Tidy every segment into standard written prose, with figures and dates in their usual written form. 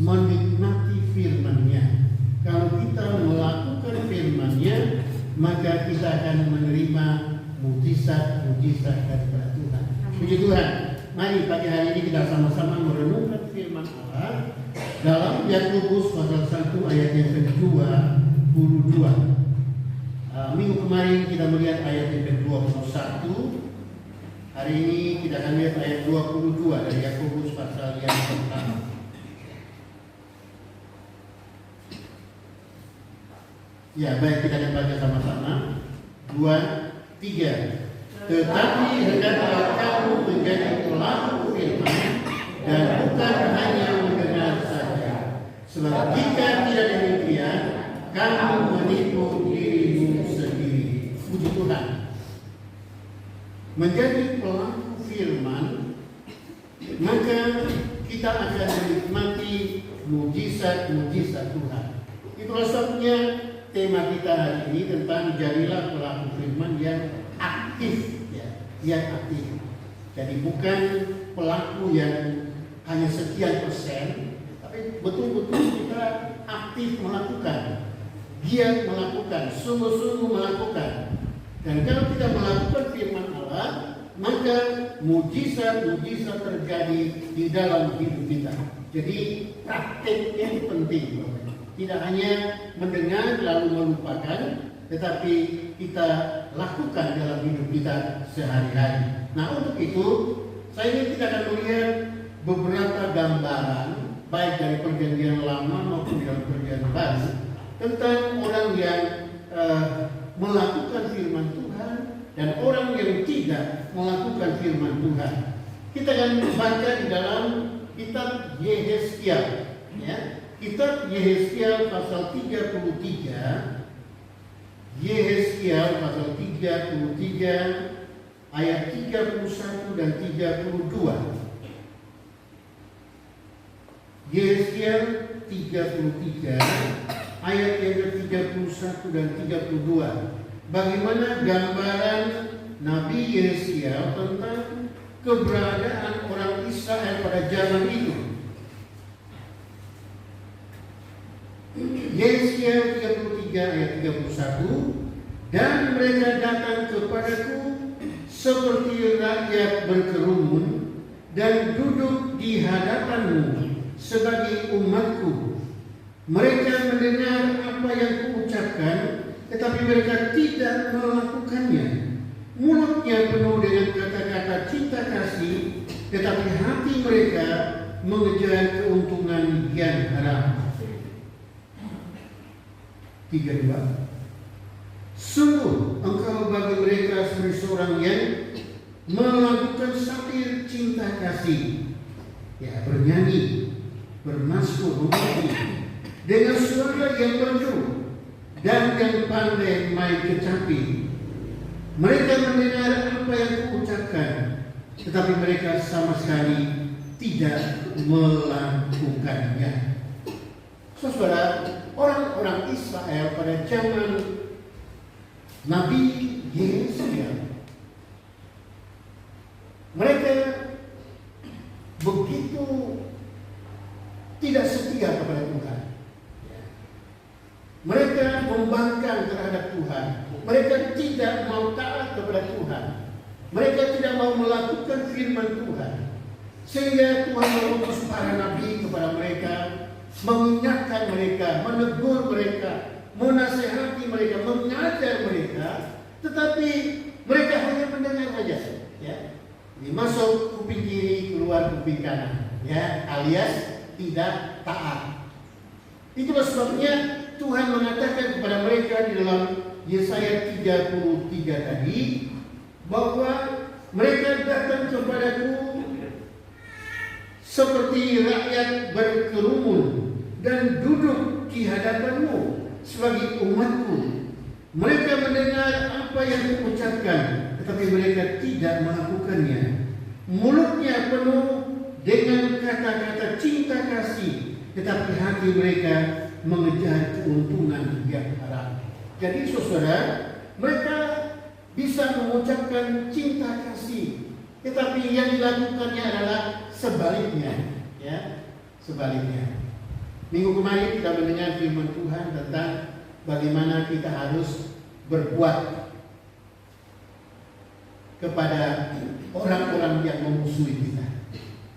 menikmati firman-Nya. Kalau kita melakukan firman-Nya, maka kita akan menerima mujizat-mujizat daripada Tuhan. Puji Tuhan. Mari pagi hari ini kita sama-sama merenungkan firman Allah dalam Yakobus pasal 1 ayat yang ke-22. Minggu kemarin kita melihat ayat yang ke-21. Hari ini kita akan lihat ayat 22 dari Yakobus pasal yang pertama. Ya, baik, kita akan baca sama-sama. 2, 3. Tetapi hendaklah kamu menjadi pelaku firman dan bukan hanya mendengar saja. Sebab jika tidak demikian, kamu menipu dirimu sendiri. Puji Tuhan. Menjadi pelaku firman, maka kita akan menikmati mujizat-mujizat Tuhan. Itulah sebabnya tema kita hari ini tentang jadilah pelaku firman yang aktif, ya, yang aktif. Jadi bukan pelaku yang hanya sekian persen, tapi betul-betul kita aktif melakukan, giat melakukan, sungguh-sungguh melakukan. Dan kalau kita melakukan firman Allah, maka mujizat-mujizat terjadi di dalam hidup kita. Jadi prakteknya itu penting. Tidak hanya mendengar lalu melupakan, tetapi kita lakukan dalam hidup kita sehari-hari. Nah, untuk itu saya ingin kita akan melihat beberapa gambaran baik dari perjanjian lama maupun dalam perjanjian baru tentang orang yang melakukan firman Tuhan dan orang yang tidak melakukan firman Tuhan. Kita akan baca di dalam kitab Yehezkiel, ya. Kitab Yehezkiel pasal 33. Yehezkiel pasal 33 ayat 31 dan 32. Yehezkiel 33 ayat yang ke-31 dan 32. Bagaimana gambaran Nabi Yehezkiel tentang keberadaan orang Israel pada zaman itu. Yehezkiel 33 ayat 31. Dan mereka datang kepadaku seperti rakyat berkerumun dan duduk di hadapanmu sebagai umatku. Mereka mendengar apa yang kuucapkan, tetapi mereka tidak melakukannya. Mulutnya penuh dengan kata-kata cinta kasih, tetapi hati mereka mengejar keuntungan yang haram. 32. Sungguh engkau bagi mereka seperti seorang yang melakukan satir cinta kasih, ya, bernyanyi, bermasmur, memuji dengan suara yang merdu dan yang pandai main kecapi. Mereka mendengar apa yang kuucapkan, tetapi mereka sama sekali tidak melakukannya. Saudara, orang-orang Israel pada zaman Nabi Yehezkiel, mereka begitu tidak setia kepada Tuhan. Mereka membangkang terhadap Tuhan. Mereka tidak mau taat kepada Tuhan. Mereka tidak mau melakukan firman Tuhan. Sehingga Tuhan mengutus para nabi kepada mereka, mengingatkan mereka, menegur mereka, menasihati mereka, mengajar mereka, tetapi mereka hanya mendengar saja, ya. Masuk kuping kiri, keluar kuping kanan, ya, alias tidak taat. Itulah sebabnya Tuhan mengatakan kepada mereka di dalam Yesaya 33 tadi bahwa mereka datang kepadaku seperti rakyat berkerumun dan duduk di hadapanmu sebagai umatku. Mereka mendengar apa yang kuucapkan, tetapi mereka tidak melakukannya. Mulutnya penuh dengan kata-kata cinta kasih, tetapi hati mereka mengejar keuntungan yang haram. Jadi saudara, mereka bisa mengucapkan cinta kasih, tetapi yang dilakukannya adalah sebaliknya, ya, sebaliknya. Minggu kemarin kita mendengar firman Tuhan tentang bagaimana kita harus berbuat kepada orang-orang yang memusuhi kita,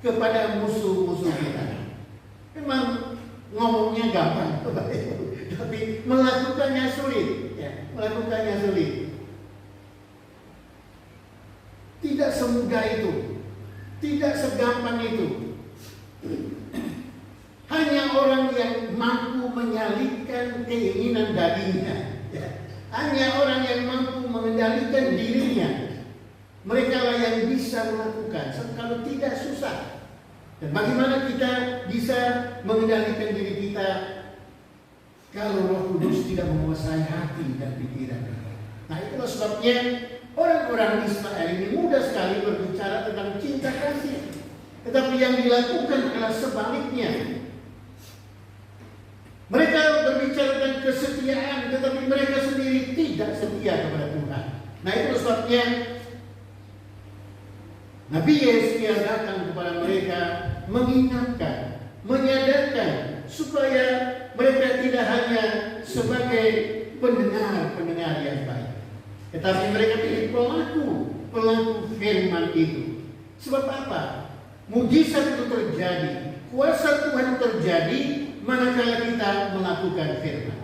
kepada musuh-musuh kita. Memang ngomongnya gampang, tapi melakukannya sulit. Ya, melakukannya sulit. Tidak semudah itu, tidak segampang itu. Hanya orang yang mampu menyalipkan keinginan dagingnya, ya. Hanya orang yang mampu mengendalikan dirinya, mereka lah yang bisa melakukan. Kalau tidak, susah. Dan bagaimana kita bisa mengendalikan diri kita kalau Roh Kudus tidak menguasai hati dan pikiran kita? Nah, itulah sebabnya orang-orang Israel ini mudah sekali berbicara tentang cinta kasih, tetapi yang dilakukan adalah sebaliknya. Mereka berbicara tentang kesetiaan, tetapi mereka sendiri tidak setia kepada Tuhan. Nah, itu sebabnya Nabi Yesaya datang kepada mereka mengingatkan, menyadarkan supaya mereka tidak hanya sebagai pendengar yang baik, tetapi mereka menjadi pelaku firman itu. Sebab apa? Mujizat itu terjadi, kuasa Tuhan terjadi manakala kita melakukan firman,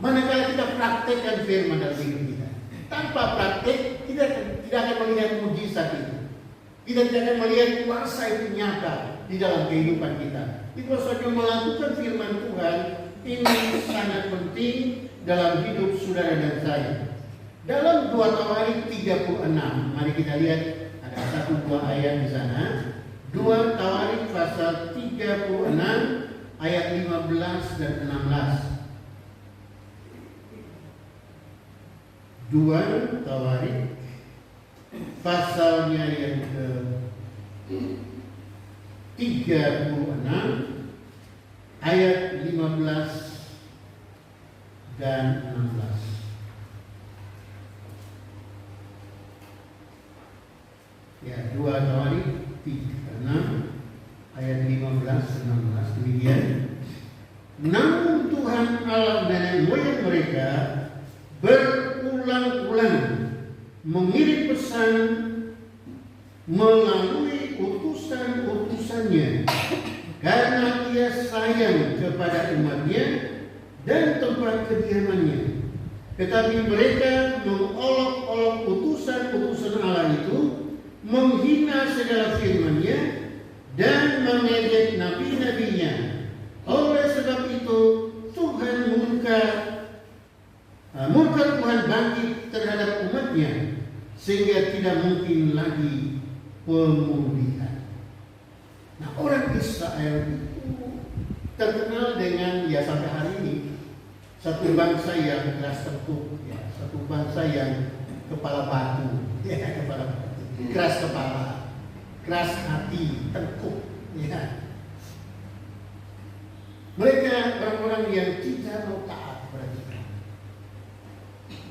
manakala kita praktekkan firman dalam hidup kita. Tanpa praktek, kita tidak akan melihat mujizat itu. Kita tidak akan melihat kuasa itu nyata di dalam kehidupan kita. Itu saja melakukan firman Tuhan ini sangat penting dalam hidup saudara dan saya. Dalam 2 Tawarik 36, mari kita lihat ada satu buah ayat di sana. 2 Tawarik pasal 36 ayat 15 dan 16. 2 Tawarik pasalnya yang ke 36 ayat 15 dan 16. Ya, 2 Tawarik 36 ayat 15 dan 16 demikian. Namun Tuhan Allah nenek moyang mereka berulang-ulang mengirim pesan melalui utusan-utusannya karena Ia sayang kepada umatnya dan tempat kediamannya. Tetapi mereka mengolok-olok utusan-utusan Allah itu, menghina segala firman-Nya dan mengejek nabi-nabinya. Oleh sebab itu Tuhan murka Tuhan bangkit terhadap umatnya sehingga tidak mungkin lagi pemulihan. Nah, orang Israel itu terkenal dengan, ya sampai hari ini, satu bangsa yang keras tengkuk, ya, satu bangsa yang kepala batu, ya, kepala batu, keras kepala, keras hati, tengkuk, ya. Mereka orang-orang yang tidak mau taat kepada Tuhan.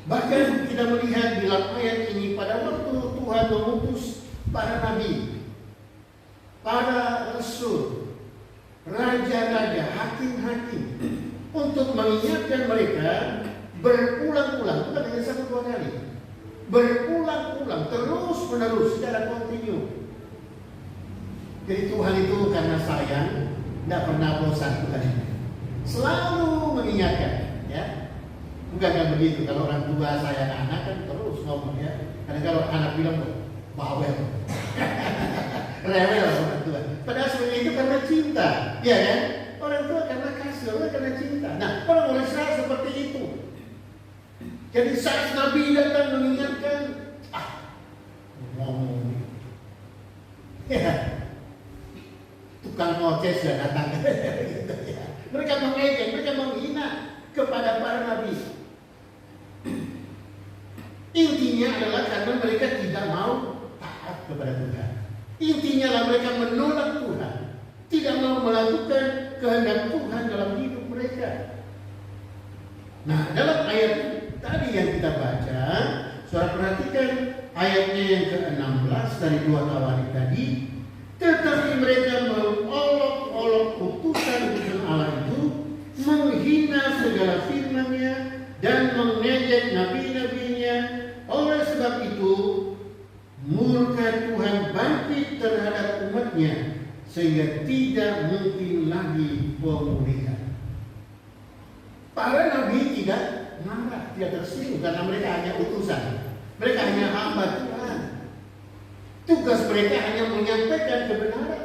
Bahkan kita melihat di dalam ayat ini, pada waktu Tuhan mengutus para nabi, para rasul, raja-raja, hakim-hakim, untuk mengingatkan mereka berulang-ulang, bukan hanya 1-2 kali, berulang-ulang, terus-menerus secara kontinu. Jadi Tuhan itu karena sayang, tidak pernah bosan Tuhan, selalu mengingatkan, ya. Bukan begitu, kalau orang tua sayang anak kan terus ngomong, ya. Karena kalau anak bilang bawel, rewel orang tua. Padahal sebenarnya itu karena cinta, ya kan? Orang tua karena kasih, orang karena cinta. Nah, orang-orang Israel seperti itu. Jadi saat Nabi datang mengingatkan, ngomong, ya, tukang ngoceh sudah datang. Mereka mengejek, mereka menghina kepada para nabi. Intinya adalah karena mereka tidak mau taat kepada Tuhan. Intinya lah mereka menolak Tuhan, tidak mau melakukan kehendak Tuhan dalam hidup mereka. Nah, dalam ayat tadi yang kita baca, saudara perhatikan ayatnya yang ke-16 dari 2 Tawarik tadi. Tetapi mereka mengolok-olok utusan-utusan Allah itu, mengejek nabi-nabinya. Oleh sebab itu, murka Tuhan bangkit terhadap umatnya, sehingga tidak mungkin lagi pemulihan. Para nabi tidak marah, tidak tersinggung, karena mereka hanya utusan. Mereka hanya hamba Tuhan. Tugas mereka hanya menyampaikan kebenaran.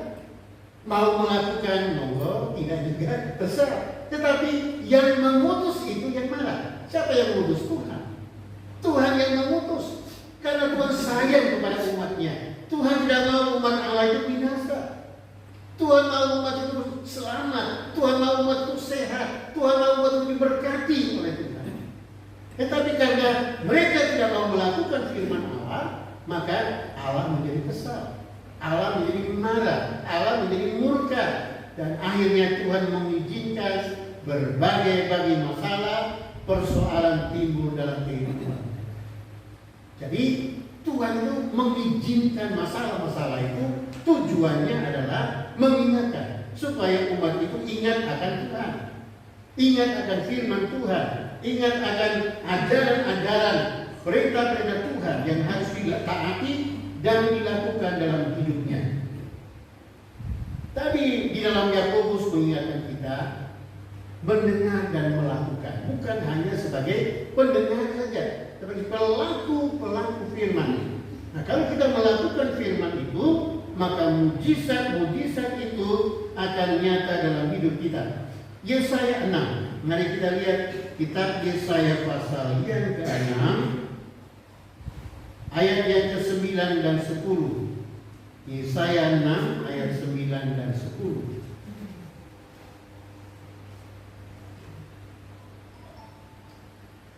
Mau melakukan, monggo, tidak juga, terserah. Tetapi yang mengutus itu yang marah. Siapa yang mengutus? Tuhan. Tuhan yang mengutus. Karena Tuhan sayang kepada umatnya. Tuhan tidak mau umat Allah itu binasa. Tuhan mau umat itu selamat. Tuhan mau umat itu sehat. Tuhan mau umat itu diberkati oleh Tuhan. Tetapi karena mereka tidak mau melakukan firman Allah, maka Allah menjadi kesal. Allah menjadi marah. Allah menjadi murka. Dan akhirnya Tuhan mengizinkan berbagai masalah, persoalan timbul dalam kehidupan. Jadi Tuhan itu mengizinkan masalah-masalah itu, tujuannya adalah mengingatkan supaya umat itu ingat akan Tuhan, ingat akan firman Tuhan, ingat akan ajaran-ajaran, perintah-perintah Tuhan yang harus ditaati dan dilakukan dalam hidupnya. Tadi di dalam Yakobus mengingatkan kita mendengar dan melakukan, bukan hanya sebagai pendengar saja, tetapi pelaku firman. Nah, kalau kita melakukan firman itu, maka mujizat-mujizat itu akan nyata dalam hidup kita. Yesaya 6. Mari kita lihat kitab Yesaya pasal yang ke-6 ayat yang ke-9 dan 10. Yesaya 6 ayat 9 dan 10.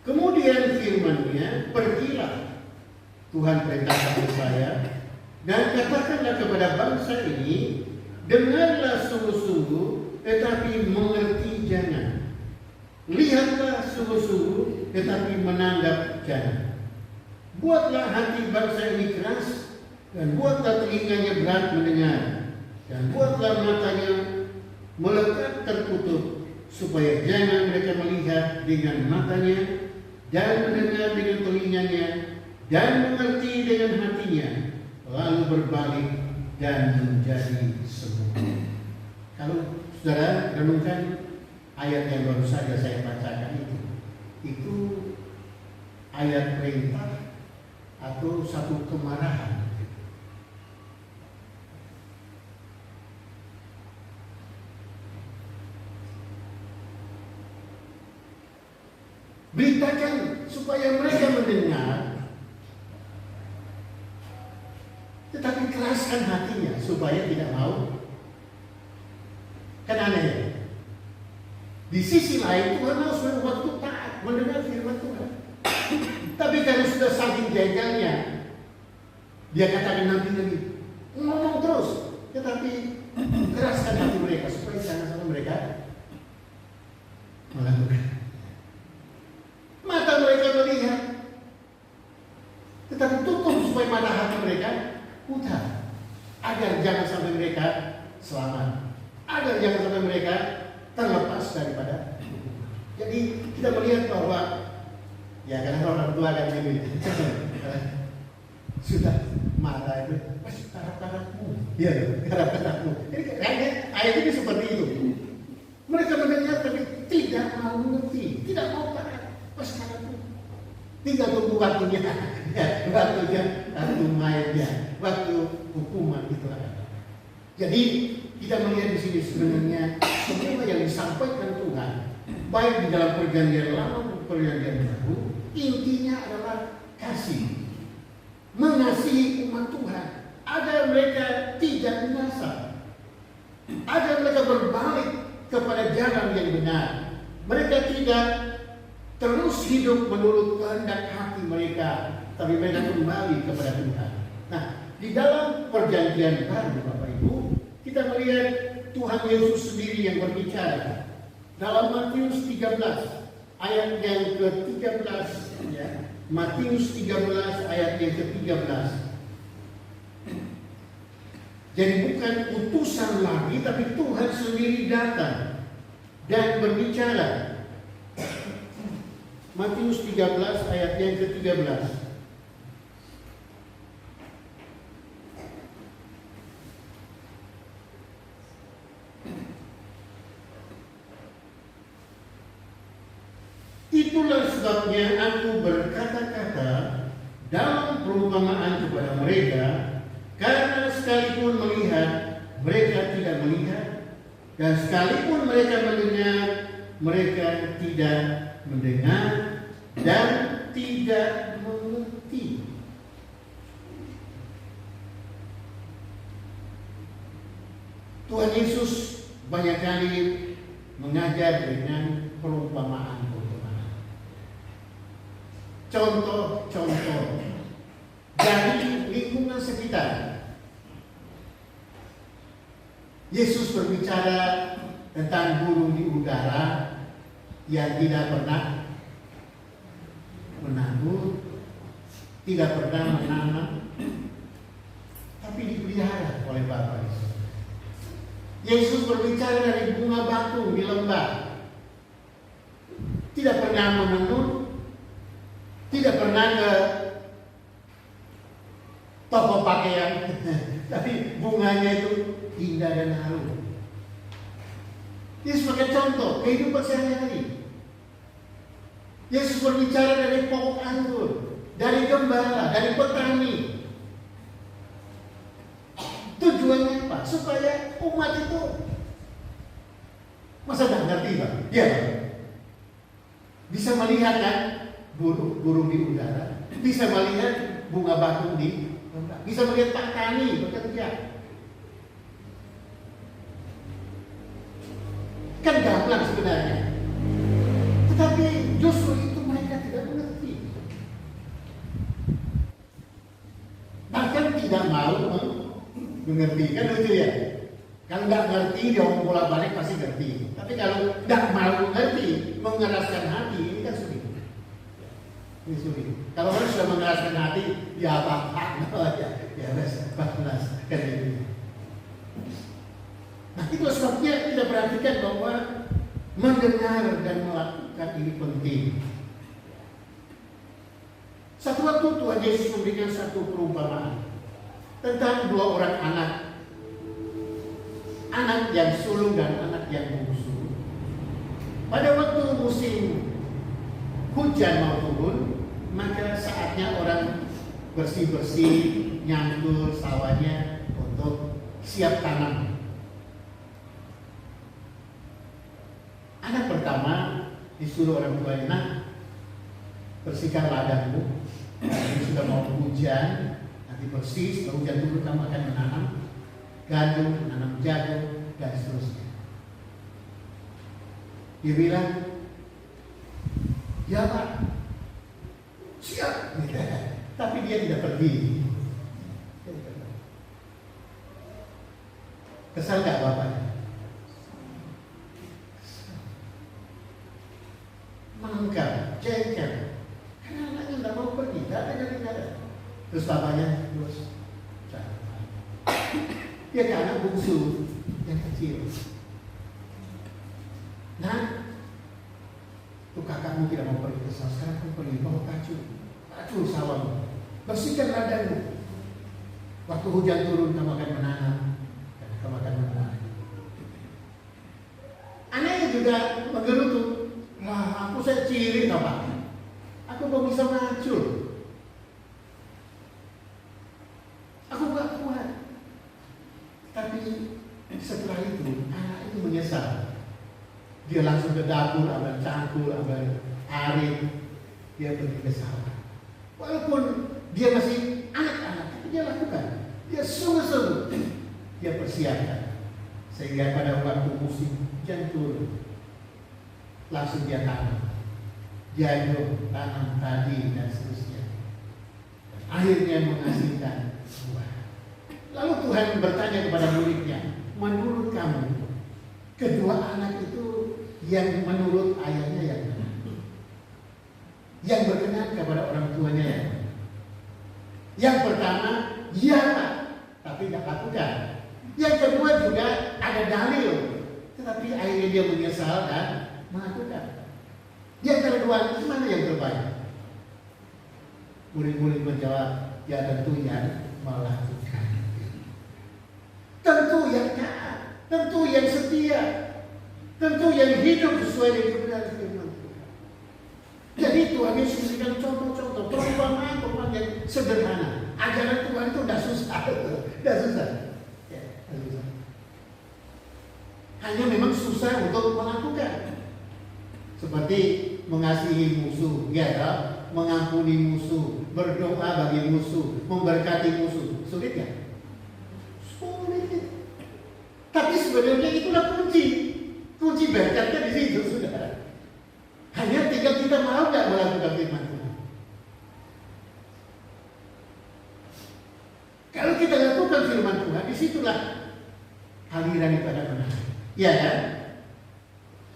Kemudian firman-Nya, pergilah, Tuhan perintahkan Yesaya, dan katakanlah kepada bangsa ini, dengarlah sungguh-sungguh, tetapi mengerti jangan. Lihatlah sungguh-sungguh, tetapi menanggap jangan. Buatlah hati bangsa ini keras, dan buatlah telinganya berat mendengar, dan buatlah matanya melekat tertutup, supaya jangan mereka melihat dengan matanya, dan mendengar dengan telinganya, dan mengerti dengan hatinya, lalu berbalik dan menjadi sembuh. Kalau saudara renungkan ayat yang baru saja saya bacakan itu ayat perintah atau satu kemarahan. Beritakan supaya mereka mendengar, tetapi keraskan hatinya supaya tidak mau. Kan aneh. Di sisi lain Tuhan mau supaya umat itu taat mendengar firman Tuhan. Tapi kalau sudah saking jengkelnya, dia katakan nanti ngomong terus, tetapi keraskan hati mereka supaya jangan sampai mereka melakukan. Mata mereka melihat, tetapi tutup supaya mata hati mereka buta, agar jangan sampai mereka selamat, agar jangan sampai mereka terlepas daripada. Jadi kita melihat bahwa ya karena orang tua kan ini sudah mata itu masih karap-karapmu, ya karap-karapmu. Jadi ayat ini seperti itu. Mereka mendengar tapi tidak mau mengerti, tidak mau taat. Tinggal tunggu waktunya, waktu mainnya, waktu hukuman itu ada. Jadi kita melihat di sini sebenarnya semua yang disampaikan Tuhan, baik di dalam perjanjian lama maupun perjanjian baru, intinya adalah kasih, mengasihi umat Tuhan, agar mereka tidak binasa, agar mereka berbalik kepada jalan yang benar. Mereka tidak terus hidup menurut kehendak hati mereka, tapi mereka kembali kepada Tuhan. Nah, di dalam perjanjian baru, Bapak Ibu, kita melihat Tuhan Yesus sendiri yang berbicara. Dalam Matius 13 ayat yang ke-13, ya. Matius 13 ayat yang ke-13. Jadi bukan utusan lagi, tapi Tuhan sendiri datang dan berbicara. Matius 13 ayat yang ke-13. Itulah sebabnya aku berkata-kata dalam perumpamaan kepada mereka, karena sekalipun melihat, mereka tidak melihat, dan sekalipun mereka mendengar, mereka tidak mendengar dan tidak mengerti. Tuhan Yesus banyak kali mengajar dengan perumpamaan. Contoh-contoh dari lingkungan sekitar. Yesus berbicara tentang burung di udara yang tidak pernah menabur, tidak pernah menanam, tapi dipelihara oleh Bapa. Yesus berbicara dari bunga bakung di lembah, tidak pernah menenun, tidak pernah ke toko pakaian, tapi bunganya itu indah dan harum. Ini sebagai contoh kehidupan sehari-hari. Yesus berbicara dari pokok anggur, dari gembala, dari petani. Tujuannya apa? Supaya umat itu, masa nggak ngerti Pak? Ya, bisa melihat kan burung di udara, bisa melihat bunga bakung di lembah, bisa melihat petani bekerja. Kan gamblang sebenarnya, tetapi justru itu mereka tidak mengerti, bahkan tidak mau mengerti. Kan lucu ya, kalau nggak ngerti dia ngomong bolak-balik pasti ngerti, tapi kalau nggak mau ngerti, mengeraskan hati, ini kan sulit. Ini sulit. Kalau orang sudah mengeraskan hati, ya apa-apa, ya balas kan itu. Nah, itu sebabnya kita perhatikan bahwa mendengar dan melakukan ini penting. Satu waktu Tuhan Yesus memberikan satu perumpamaan tentang dua orang anak yang sulung dan anak yang bungsu. Pada waktu musim hujan mau turun, maka saatnya orang bersih-bersih, nyangkul sawahnya untuk siap tanam. Anak pertama disuruh orang tuanya, "Nak, bersihkan ladangmu. Ini sudah mau hujan, nanti bersih, setelah hujan turun kamu akan menanam gandum, menanam jagung, dan seterusnya." Dia bilang, "Ya Pak, siap." Tapi dia tidak pergi. Kesal gak bapaknya? Mangkal, jengkel, karena anaknya tidak mau pergi, tidak ada. Terus bapaknya terus dia ke anak bungsu yang kecil. "Nah, tuh kakakmu tidak mau pergi ke sawah, sekarang kamu pergi, bawa kacul sawahmu, bersihkan ladangmu. Waktu hujan turun kamu akan menanam, dan kamu akan menanam." Anaknya juga menggerutu, "Lah, aku saya cilik Pak, aku belum bisa macul, aku gak kuat." Tapi setelah itu anak itu menyesal. Dia langsung ke dapur, ambil cangkul, ambil arit, dia pergi ke sawah. Walaupun dia masih anak-anak, tapi dia lakukan. Dia sungguh-sungguh dia persiapkan, sehingga pada waktu musim hujan turun, langsung dia tanam jagung, tanam padi, dan seterusnya. Akhirnya menghasilkan buah. Lalu Tuhan bertanya kepada muridnya, "Menurut kamu, kedua anak itu yang menurut ayahnya yang mana? Yang berkenan kepada orang tuanya yang mana?" Yang pertama, ya Pak, tapi tidak lakukan. Yang kedua juga ada dalil, tetapi akhirnya dia menyesal dan melakukan. Di antara dua mana yang terbaik? Murid-murid menjawab, ya tentu yang melakukan. Tentu yang taat, tentu yang setia, tentu yang hidup sesuai dengan kebenaran firman Tuhan. Jadi Tuhan Yesus memberikan contoh-contoh perumpamaan yang sederhana. Ajaran Tuhan itu tidak susah, tidak susah. Ya, susah. Hanya memang susah untuk melakukan. Seperti mengasihi musuh, ya, mengampuni musuh, berdoa bagi musuh, memberkati musuh. Sulit ya? Sulit. Tapi sebenarnya itulah kunci berkatnya di situ, saudara. Hanya tinggal kita mau nggak melakukan firman Tuhan. Kalau kita lakukan firman Tuhan, disitulah aliran itu ada benar. Ya kan?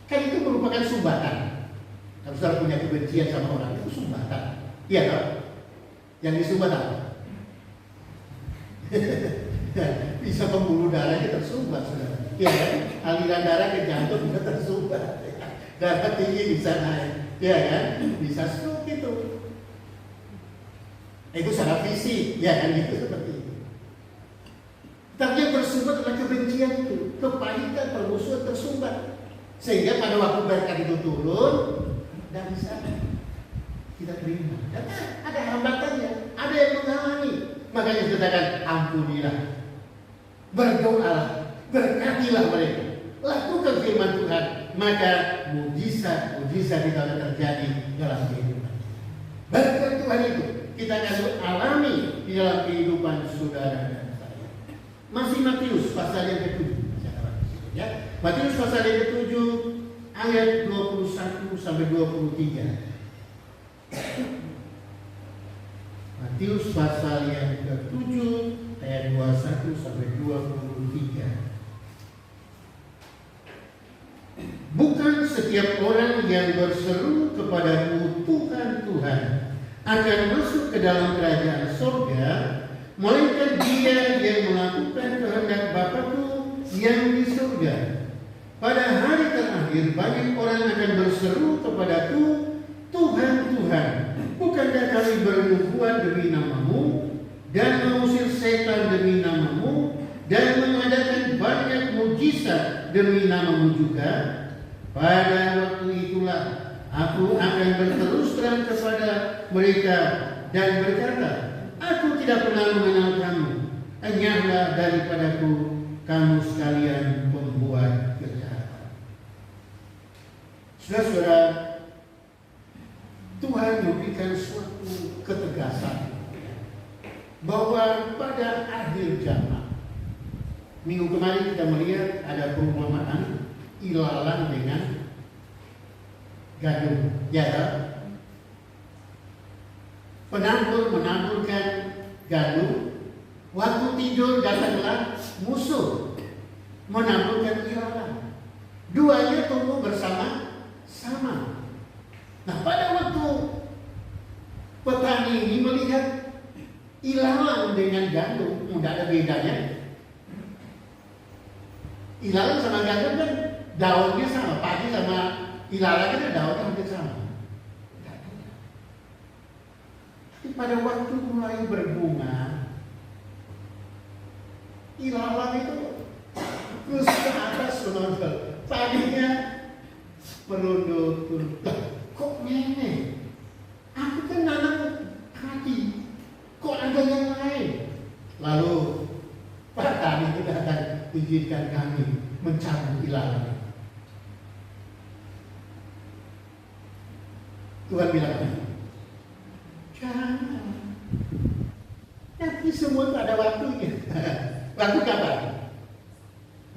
Kan itu merupakan sumbatan. Kalau saudara punya kebencian sama orang, itu sumbatan. Iya kan? Yang disumbat apa? Bisa pembuluh darahnya tersumbat, saudara. Iya kan? Aliran darah ke jantung bisa tersumbat. Darah tinggi bisa naik. Iya kan? Bisa stroke itu. Itu secara fisik, ya kan, gitu seperti itu. Tapi yang tersumbat adalah kebencian itu, kepahitan, permusuhan tersumbat. Sehingga pada waktu berkat itu turun, tidak bisa kita terima. Dan ada hambatannya, ada yang menghalangi. Makanya dikatakan ampunilah, berdoalah, berkatilah mereka, lakukan firman Tuhan, maka mujizat itu akan terjadi dalam kehidupan. Berkat Tuhan itu kita akan alami di dalam kehidupan saudara dan saya. Masih Matius pasal yang ke-7. Ya, Matius pasal yang ke-7 ayat 21 sampai 23. Matius pasal yang ke-7 ayat 21 sampai 23. Bukan setiap orang yang berseru kepadaku Tuhan, Tuhan akan masuk ke dalam kerajaan surga, melainkan dia yang melakukan kehendak Bapa-Ku yang di surga. Pada hari terakhir banyak orang akan berseru kepadaku, Tuhan, Tuhan, bukankah kami bernubuat demi namamu dan mengusir setan demi namamu dan mengadakan banyak mujizat demi namamu juga? Pada waktu itulah aku akan berterus terang kepada mereka dan berkata, aku tidak pernah mengenal kamu, enyahlah daripadaku kamu sekalian pembuat kejahatan. Saudara-saudara, Tuhan memberikan suatu ketegasan bahwa pada akhir zaman, minggu kemarin kita melihat ada perumpamaan ilalang dengan gandum. Ya, penabur menaburkan gandum, waktu tidur datanglah musuh menaburkan ilalang. Duanya tumbuh bersama-sama. Nah, pada waktu petani ini melihat ilalang dengan gandum, tidak ada bedanya. Ilalang sama gandum kan daunnya sama, padi sama ilalang kan daunnya hampir sama. Tapi pada waktu mulai berbunga, ilalang itu terus ke atas menonjol, padinya merunduk. Kok nenek? Aku kan nanam padi, kok ada yang lain? Lalu petani itu datang, izinkan kami mencabut ilalang. Tuhan bilang, jangan. Tapi semua itu ada waktunya. Waktu kapan?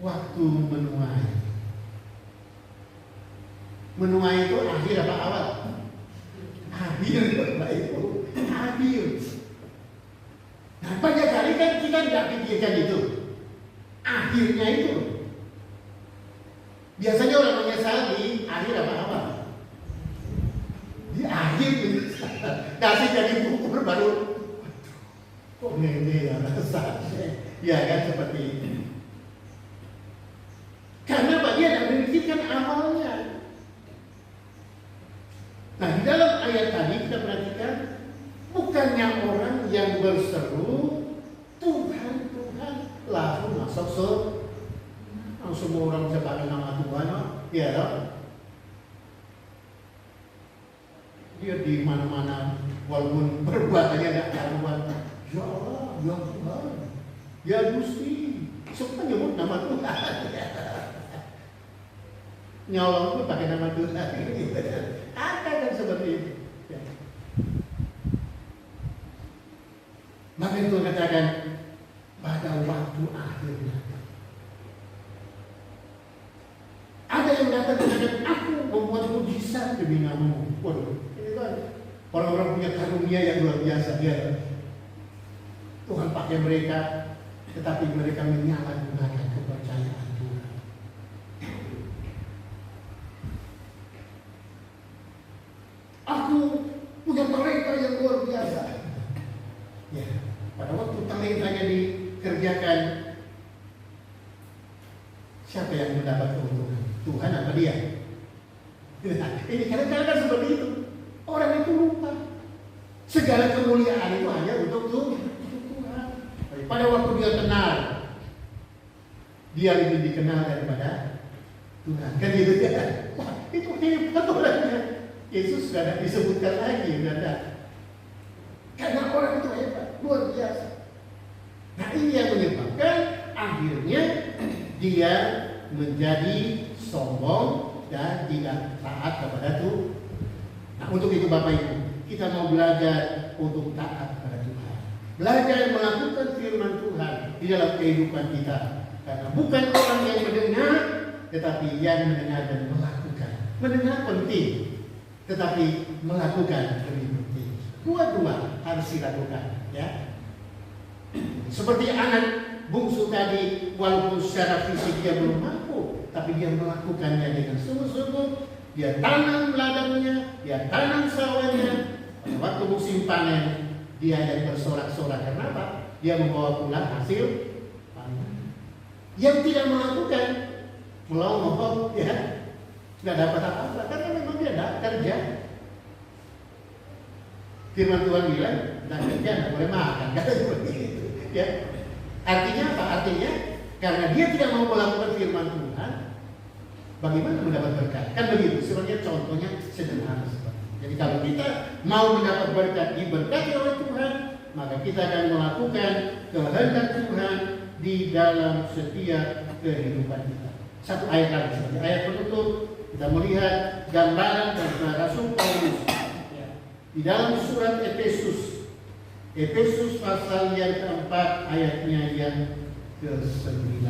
Waktu menuai. Menuai itu akhir apa awal? Akhir, Bapak Ibu. Akhir. Nah, banyak kali kan kita tidak pikirkan itu. Akhirnya itu. Biasanya orang menyesal di akhir apa awal? Di akhir kasih jadi bubur baru. Kok ini ya rasanya? Ya kan seperti ini. Karena Pak dia tidak memikirkan awalnya. Nah, di dalam ayat tadi kita perhatikan, bukannya orang yang berseru Tuhan, Tuhan, lalu masuk surga. Semua orang bisa pakai nama Tuhan, ya loh. Dia di mana-mana, walaupun perbuatannya tidak karuan, ya Allah, ya Tuhan, ya Gusti, semua nyebut nama Tuhan. Nyolong pun pakai nama Tuhan. Ada kan seperti itu. Ya. Maka itu katakan pada waktu akhirnya. Ada yang datang katakan, aku membuat mujizat demi namamu. Waduh, ini kan orang-orang punya karunia yang luar biasa. Ya. Tuhan pakai mereka, tetapi mereka menyalahgunakan kepercayaan Tuhan. Aku punya talenta yang luar biasa. Ya, pada waktu talentanya dikerjakan, siapa yang mendapat keuntungan? Tuhan apa dia? Ini kadang-kadang seperti itu. Orang itu lupa segala kemuliaan itu hanya untuk Tuhan. Pada waktu dia kenal, dia lebih dikenal daripada Tuhan. Kan gitu kan? Wah, itu hebat orangnya. Yesus sudah tidak disebutkan lagi, sudah ada. Karena orang itu hebat, luar biasa. Nah, ini yang menyebabkan akhirnya dia menjadi sombong dan tidak taat kepada Tuhan. Nah, untuk itu Bapak Ibu, kita mau belajar untuk taat kepada Tuhan. Belajar melakukan firman Tuhan di dalam kehidupan kita. Karena bukan orang yang mendengar, tetapi yang mendengar dan melakukan. Mendengar penting, tetapi melakukan lebih penting. Dua-dua harus dilakukan, ya. Seperti anak bungsu tadi, walaupun secara fisik dia belum mampu, tapi dia melakukannya dengan sungguh-sungguh. Dia tanam ladangnya, dia tanam sawahnya. Pada waktu musim panen, dia yang bersorak-sorak. Kenapa? Dia membawa pulang hasil panen. Yang tidak melakukan, melongo, ya, nggak dapat apa-apa karena memang dia tidak kerja. Firman Tuhan bilang, tidak kerja, tidak boleh makan. Kata seperti itu. Ya. Artinya apa? Artinya karena dia tidak mau melakukan firman Tuhan, bagaimana mendapat berkat? Kan begitu. Sebenarnya contohnya sederhana seperti itu. Jadi kalau kita mau mendapat berkat, diberkati oleh Tuhan, maka kita akan melakukan kehendak Tuhan di dalam setiap kehidupan kita. Satu ayat lagi, seperti ayat penutup, kita melihat gambaran dari Rasul Paulus di dalam surat Efesus. Efesus pasal yang keempat ayatnya yang ke-9.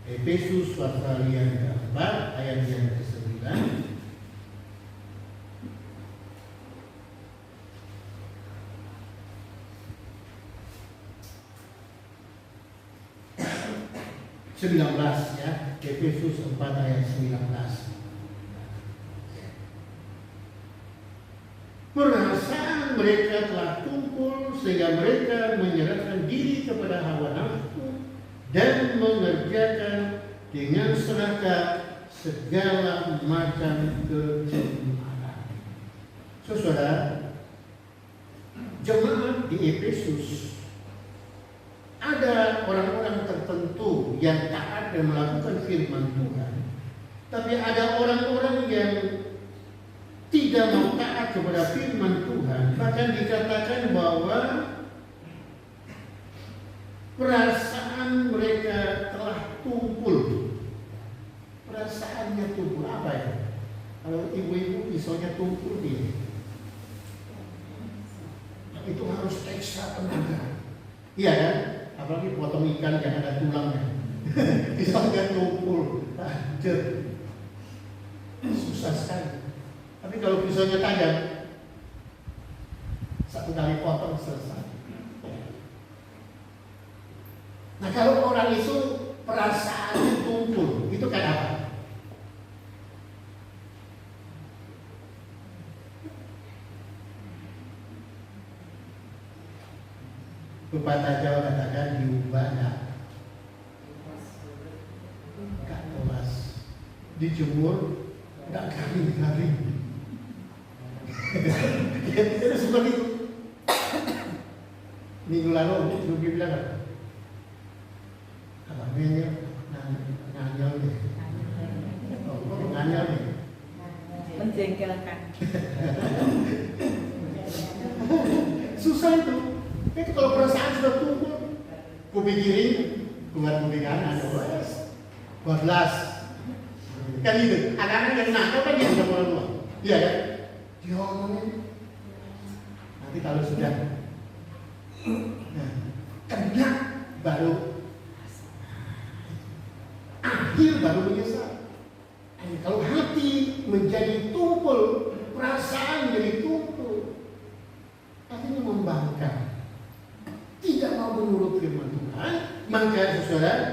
Efesus pasal yang keempat ayat yang ke-9. ya, Efesus 4 ayat 19. Perasaan mereka telah tumpul sehingga mereka menyerahkan diri kepada hawa nafsu dan mengerjakan dengan serakah segala macam kecemaran. Saudara, jemaat di Efesus ada orang-orang tertentu yang taat dan melakukan firman Tuhan, tapi ada orang-orang yang tidak mau taat kepada firman Tuhan. Bahkan dikatakan bahwa perasaan mereka telah tumpul. Perasaannya tumpul apa ya? Kalau ibu-ibu pisaunya tumpul dia, itu harus ekstra tenaga. Iya kan? Apalagi potong ikan yang ada tulangnya. Pisaunya tumpul, susah sekali. Tapi kalau pisaunya tajam, satu kali potong selesai. Nah, kalau orang itu perasaannya tumpul, itu kan apa? Pepatah Jawa katakan diubah gak kelas, dijemur nggak garing. Jadi seperti itu. Minggu lalu Ruby bilang apa? Abangnya nganyel deh. Oh, nganyel deh. Menjengkelkan. Susah itu. Itu kalau perasaan sudah tumpul, kuping kiri keluar kuping kanan, 12. Kan gitu. Anak-anak yang nakal kan dia sudah mulai. Iya kan? Diomongin. Nanti kalau sudah kena baru akhir baru menyesal. Kalau hati menjadi tumpul, perasaan jadi tumpul, artinya membangkang, tidak mau menurut firman Tuhan. Maka saudara,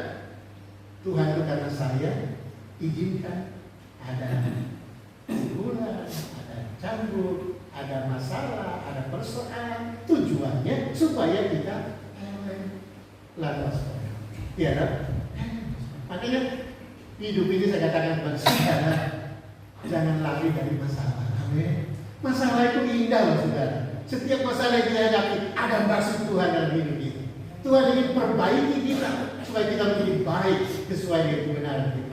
Tuhan itu karena saya izinkan ada bulan, ada cambuk, ada masalah, ada persoalan. Tujuannya supaya kita lantas. Iya kan? Makanya hidup ini saya katakan kepada saudara, jangan lari dari masalah. Amin. Masalah itu indah loh saudara. Setiap masalah yang dihadapi ada maksud Tuhan dalam hidup kita. Tuhan ingin perbaiki kita supaya kita menjadi baik sesuai dengan kebenaran kita.